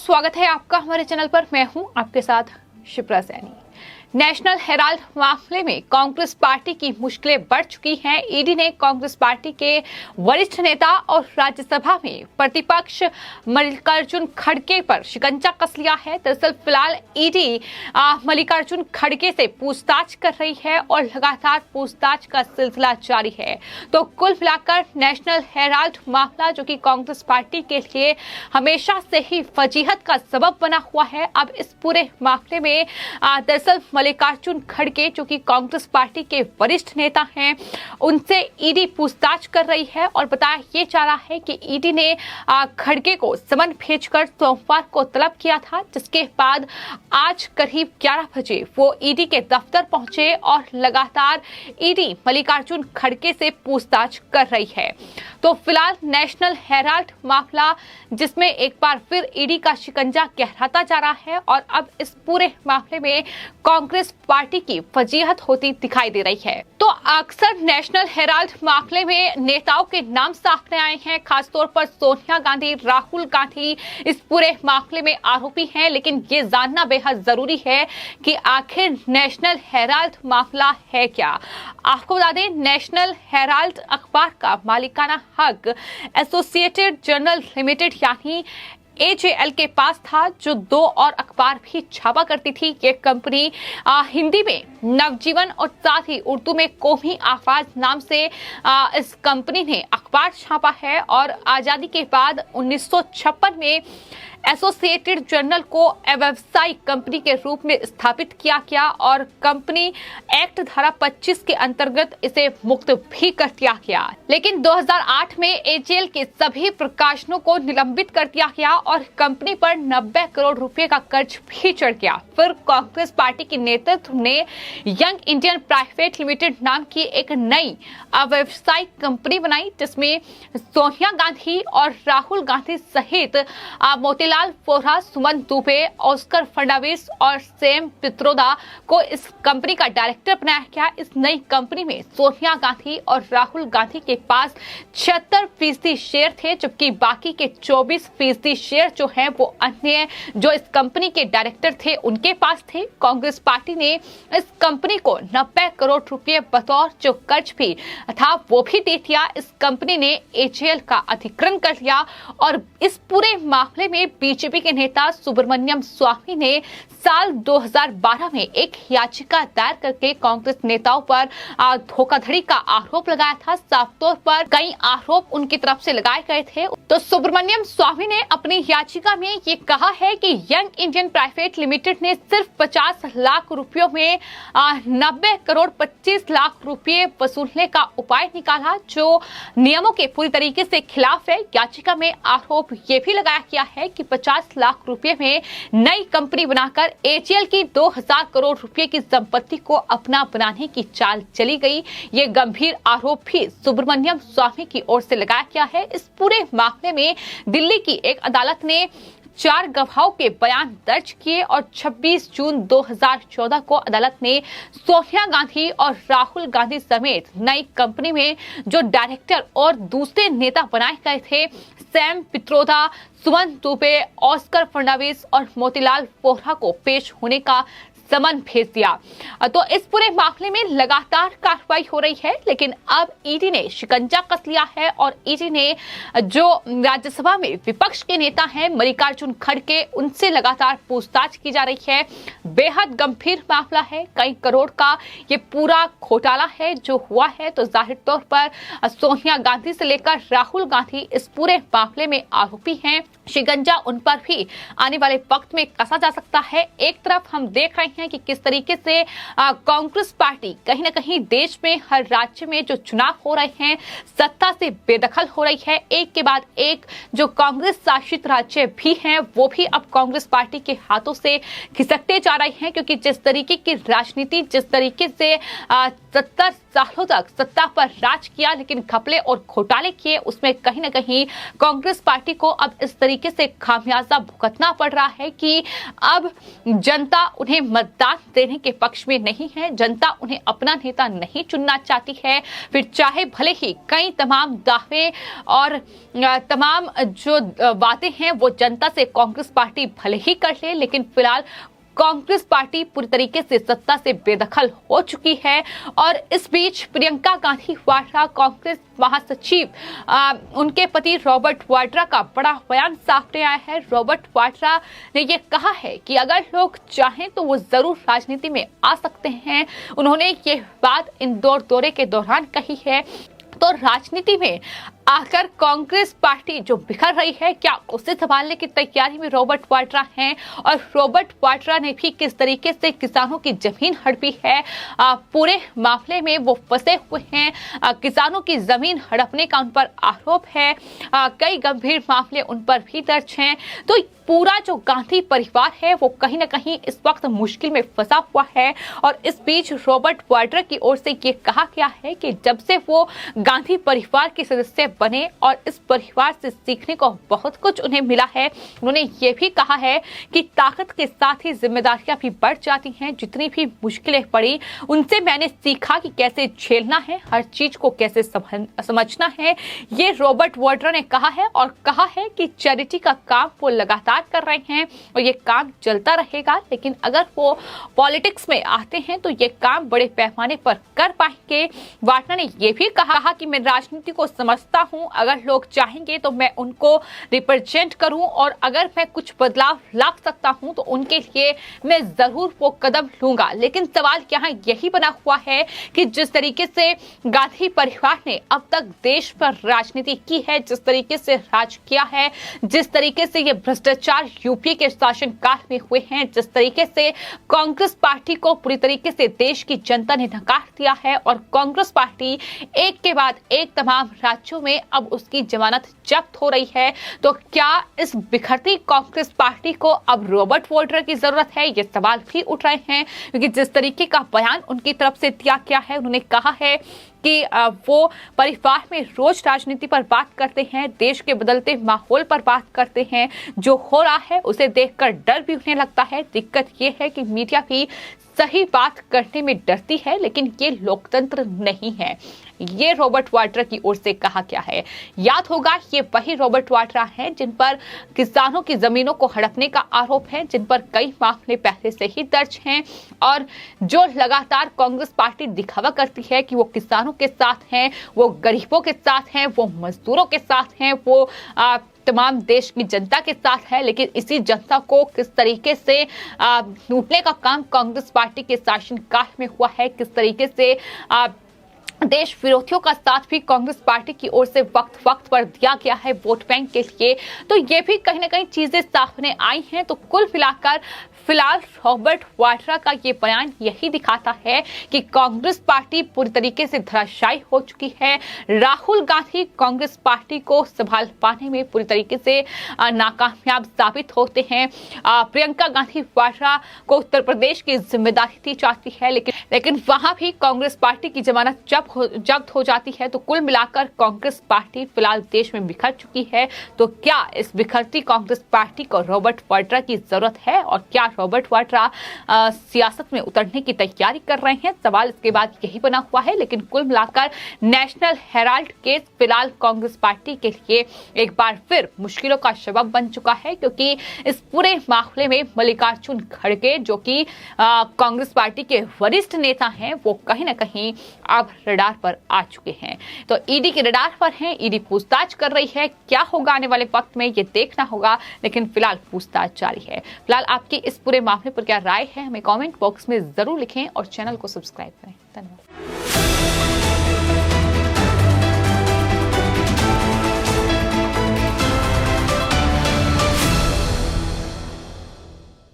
स्वागत है आपका हमारे चैनल पर। मैं हूं आपके साथ शिप्रा सैनी। नेशनल हेराल्ड मामले में कांग्रेस पार्टी की मुश्किलें बढ़ चुकी हैं। ईडी ने कांग्रेस पार्टी के वरिष्ठ नेता और राज्यसभा में प्रतिपक्ष मल्लिकार्जुन खड़गे पर शिकंजा कस लिया है। दरअसल फिलहाल ईडी मल्लिकार्जुन खड़गे से पूछताछ कर रही है और लगातार पूछताछ का सिलसिला जारी है। तो कुल मिलाकर नेशनल हेराल्ड मामला, जो कि कांग्रेस पार्टी के लिए हमेशा से ही फजीहत का सबब बना हुआ है, अब इस पूरे मामले में दरअसल मल्लिकार्जुन खड़गे, जो कि कांग्रेस पार्टी के वरिष्ठ नेता हैं, उनसे ईडी पूछताछ कर रही है। और बताया ये जा रहा है कि ईडी ने खड़गे को समन भेजकर सोमवार को तलब किया था, जिसके बाद आज करीब 11 बजे वो ईडी के दफ्तर पहुंचे और लगातार ईडी मल्लिकार्जुन खड़गे से पूछताछ कर रही है। तो फिलहाल नेशनल हेराल्ड मामला, जिसमें एक बार फिर ईडी का शिकंजा गहराता जा रहा है और अब इस पूरे मामले में कांग्रेस पार्टी की फजीहत होती दिखाई दे रही है। तो अक्सर नेशनल हेराल्ड मामले में नेताओं के नाम सामने आए हैं, खासतौर पर सोनिया गांधी, राहुल गांधी इस पूरे मामले में आरोपी हैं। लेकिन ये जानना बेहद जरूरी है कि आखिर नेशनल हेराल्ड मामला है क्या। आपको बता दें, नेशनल हेराल्ड अखबार का मालिकाना हक एसोसिएटेड जर्नल लिमिटेड यानी AJL के पास था, जो 2 और अखबार भी छापा करती थी। ये कंपनी हिंदी में नवजीवन और साथ ही उर्दू में कौमी आवाज नाम से इस कंपनी ने अखबार छापा है। और आजादी के बाद 1956 में एसोसिएटेड जर्नल को व्यावसायिक कंपनी के रूप में स्थापित किया गया और कंपनी एक्ट धारा 25 के अंतर्गत इसे मुक्त भी कर दिया गया। लेकिन 2008 में AJL के सभी प्रकाशनों को निलंबित कर दिया गया और कंपनी पर 90 करोड़ रुपए का कर्ज भी चढ़ गया। फिर कांग्रेस पार्टी के नेतृत्व ने यंग इंडियन प्राइवेट लिमिटेड नाम की एक नई व्यावसायिक कंपनी बनाई, जिसमें सोनिया गांधी और राहुल गांधी सहित मोतीलाल वोरा, सुमन दुबे, ऑस्कर फडणवीस और सैम पित्रोदा को इस कंपनी का डायरेक्टर बनाया गया। इस नई कंपनी में सोनिया गांधी और राहुल गांधी के पास 76% शेयर थे, जबकि बाकी के 24% शेयर जो हैं वो अन्य जो इस कंपनी के डायरेक्टर थे उनके पास थे। कांग्रेस पार्टी ने इस कंपनी को 90 करोड़ रुपए बतौर जो कर्ज भी था वो भी दे दिया। इस कंपनी ने AJL का अधिग्रहण कर लिया और इस पूरे मामले में बीजेपी के नेता सुब्रमण्यम स्वामी ने साल 2012 में एक याचिका दायर करके कांग्रेस नेताओं पर धोखाधड़ी का आरोप लगाया था। साफ तौर पर कई आरोप उनकी तरफ से लगाए गए थे। तो सुब्रमण्यम स्वामी ने अपनी याचिका में ये कहा है कि यंग इंडियन प्राइवेट लिमिटेड ने सिर्फ 50 लाख रुपयों में 90 करोड़ 25 लाख रुपए वसूलने का उपाय निकाला, जो नियमों के पूरी तरीके से खिलाफ है। याचिका में आरोप ये भी लगाया गया है कि 50 लाख रुपए में नई कंपनी बनाकर AJL की 2000 करोड़ रुपए की संपत्ति को अपना बनाने की चाल चली गई। ये गंभीर आरोप भी सुब्रमण्यम स्वामी की ओर से लगाया गया है। इस पूरे मामले में दिल्ली की एक अदालत ने 4 गवाहों के बयान दर्ज किए और 26 जून 2014 को अदालत ने सोनिया गांधी और राहुल गांधी समेत नई कंपनी में जो डायरेक्टर और दूसरे नेता बनाए गए थे, सैम पित्रोदा, सुमन दुबे, ऑस्कर फडणवीस और मोतीलाल वोरा को पेश होने का समन भेज दिया। तो इस पूरे मामले में लगातार कार्रवाई हो रही है, लेकिन अब ईडी ने शिकंजा कस लिया है और ईडी ने जो राज्यसभा में विपक्ष के नेता हैं मल्लिकार्जुन खड़गे, उनसे लगातार पूछताछ की जा रही है। बेहद गंभीर मामला है, कई करोड़ का ये पूरा घोटाला है जो हुआ है। तो जाहिर तौर पर सोनिया गांधी से लेकर राहुल गांधी इस पूरे मामले में आरोपी हैं। शिकंजा उन पर भी आने वाले वक्त में कसा जा सकता है। एक तरफ हम देख रहे हैं कि किस तरीके से कांग्रेस पार्टी कहीं ना कहीं देश में हर राज्य में जो चुनाव हो रहे हैं सत्ता से बेदखल हो रही है। एक के बाद एक जो कांग्रेस शासित राज्य भी हैं वो भी अब कांग्रेस पार्टी के हाथों से खिसकते जा रहे हैं, क्योंकि जिस तरीके की राजनीति, जिस तरीके से 70 सालों तक सत्ता पर राज किया लेकिन घपले और घोटाले किए, उसमें कहीं ना कहीं कांग्रेस पार्टी को अब इस तरीके से खामियाजा भुगतना पड़ रहा है कि अब जनता उन्हें मत मतदान देने के पक्ष में नहीं है। जनता उन्हें अपना नेता नहीं चुनना चाहती है। फिर चाहे भले ही कई तमाम दावे और तमाम जो बातें हैं वो जनता से कांग्रेस पार्टी भले ही कर ले, लेकिन फिलहाल कांग्रेस पार्टी पूरी तरीके से सत्ता से बेदखल हो चुकी है। और इस बीच प्रियंका गांधी वाड्रा, कांग्रेस महासचिव, उनके पति रॉबर्ट वाड्रा का बड़ा बयान सामने आया है। रॉबर्ट वाड्रा ने यह कहा है कि अगर लोग चाहें तो वो जरूर राजनीति में आ सकते हैं। उन्होंने ये बात इंदौर दौरे के दौरान कही है। तो राजनीति में आकर कांग्रेस पार्टी जो बिखर रही है, क्या उसे संभालने की तैयारी में रॉबर्ट वाड्रा हैं? और रॉबर्ट वाड्रा ने भी किस तरीके से किसानों की जमीन हड़पी है, पूरे मामले में वो फंसे हुए हैं। किसानों की जमीन हड़पने का उन पर आरोप है। कई गंभीर मामले उन पर भी दर्ज हैं। तो पूरा जो गांधी परिवार है वो कहीं ना कहीं इस वक्त मुश्किल में फंसा हुआ है। और इस बीच रॉबर्ट वाड्रा की ओर से ये कहा गया है कि जब से वो गांधी परिवार के सदस्य बने और इस परिवार से सीखने को बहुत कुछ उन्हें मिला है। उन्होंने ये भी कहा है कि ताकत के साथ ही जिम्मेदारियां भी बढ़ जाती हैं। जितनी भी मुश्किलें पड़ी उनसे मैंने सीखा कि कैसे झेलना है, हर चीज को कैसे समझना है। ये रॉबर्ट वाड्रा ने कहा है और कहा है कि चैरिटी का काम वो लगातार कर रहे हैं और ये काम चलता रहेगा। लेकिन अगर वो पॉलिटिक्स में आते हैं तो ये काम बड़े पैमाने पर कर पाएंगे। वाड्रा ने ये भी कहा कि मैं राजनीति को समझता हूं, अगर लोग चाहेंगे तो मैं उनको रिप्रेजेंट करूं और अगर मैं कुछ बदलाव ला सकता हूं तो उनके लिए मैं जरूर वो कदम लूंगा। लेकिन सवाल यहाँ यही बना हुआ है कि जिस तरीके से गांधी परिवार ने अब तक देश पर राजनीति की है, जिस तरीके से राज किया है, जिस तरीके से ये भ्रष्टाचार यूपी के शासनकाल में हुए हैं, जिस तरीके से कांग्रेस पार्टी को पूरी तरीके से देश की जनता ने नकार दिया है और कांग्रेस पार्टी एक के बाद एक तमाम राज्यों में अब उसकी जमानत जब्त हो रही है। तो क्या इस बिखरती कांग्रेस पार्टी को अब रॉबर्ट वाड्रा की जरूरत है? ये सवाल भी उठ रहे हैं, क्योंकि जिस तरीके का बयान उनकी तरफ से दिया गया है, उन्होंने कहा है कि वो परिवार में रोज राजनीति पर बात करते हैं, देश के बदलते माहौल पर बात करते हैं। जो हो रहा है उसे देखकर डर भी उन्हें लगता है। दिक्कत ये है कि मीडिया भी सही बात करने में डरती है, लेकिन ये लोकतंत्र नहीं है। ये रॉबर्ट वाड्रा की ओर से कहा गया है। याद होगा ये वही रॉबर्ट वाड्रा हैं जिन पर किसानों की जमीनों को हड़पने का आरोप है, जिन पर कई मामले पहले से ही दर्ज हैं और जो लगातार कांग्रेस पार्टी दिखावा करती है कि वो किसानों के साथ हैं, वो गरीबों के साथ हैं, वो मजदूरों के साथ हैं, वो तमाम देश की जनता के साथ है। लेकिन इसी जनता को किस तरीके से लूटने का काम कांग्रेस पार्टी के शासनकाल में हुआ है, किस तरीके से देश विरोधियों का साथ भी कांग्रेस पार्टी की ओर से वक्त वक्त पर दिया गया है वोट बैंक के लिए। तो ये भी कहीं ना कहीं चीजें सामने आई हैं। तो कुल मिलाकर फिलहाल रॉबर्ट वाड्रा का ये बयान यही दिखाता है कि कांग्रेस पार्टी पूरी तरीके से धराशायी हो चुकी है। राहुल गांधी कांग्रेस पार्टी को संभाल पाने में पूरी तरीके से नाकामयाब साबित होते हैं। प्रियंका गांधी वाड्रा को उत्तर प्रदेश की जिम्मेदारी दी जाती है, लेकिन वहां भी कांग्रेस पार्टी की जमानत जब्त हो जाती है। तो कुल मिलाकर कांग्रेस पार्टी फिलहाल देश में बिखर चुकी है। तो क्या इस बिखरती कांग्रेस पार्टी को रॉबर्ट वाड्रा की जरूरत है और क्या रॉबर्ट वाड्रा सियासत में उतरने की तैयारी कर रहे हैं? सवाल इसके बाद यही बना हुआ है। लेकिन कुल मिलाकर नेशनल हेराल्ड केस फिलहाल कांग्रेस पार्टी के लिए एक बार फिर मुश्किलों का सबब बन चुका है, क्योंकि इस पूरे मामले में मल्लिकार्जुन खड़गे जो कि कांग्रेस पार्टी के वरिष्ठ नेता हैं, वो कहीं ना कहीं अब रडार पर आ चुके हैं। तो ईडी के रडार पर हैं, ईडी पूछताछ कर रही है। क्या होगा आने वाले वक्त में ये देखना होगा, लेकिन फिलहाल पूछताछ जारी है। फिलहाल आपकी इस पूरे मामले पर क्या राय है, हमें कमेंट बॉक्स में जरूर लिखें और चैनल को सब्सक्राइब करें। धन्यवाद।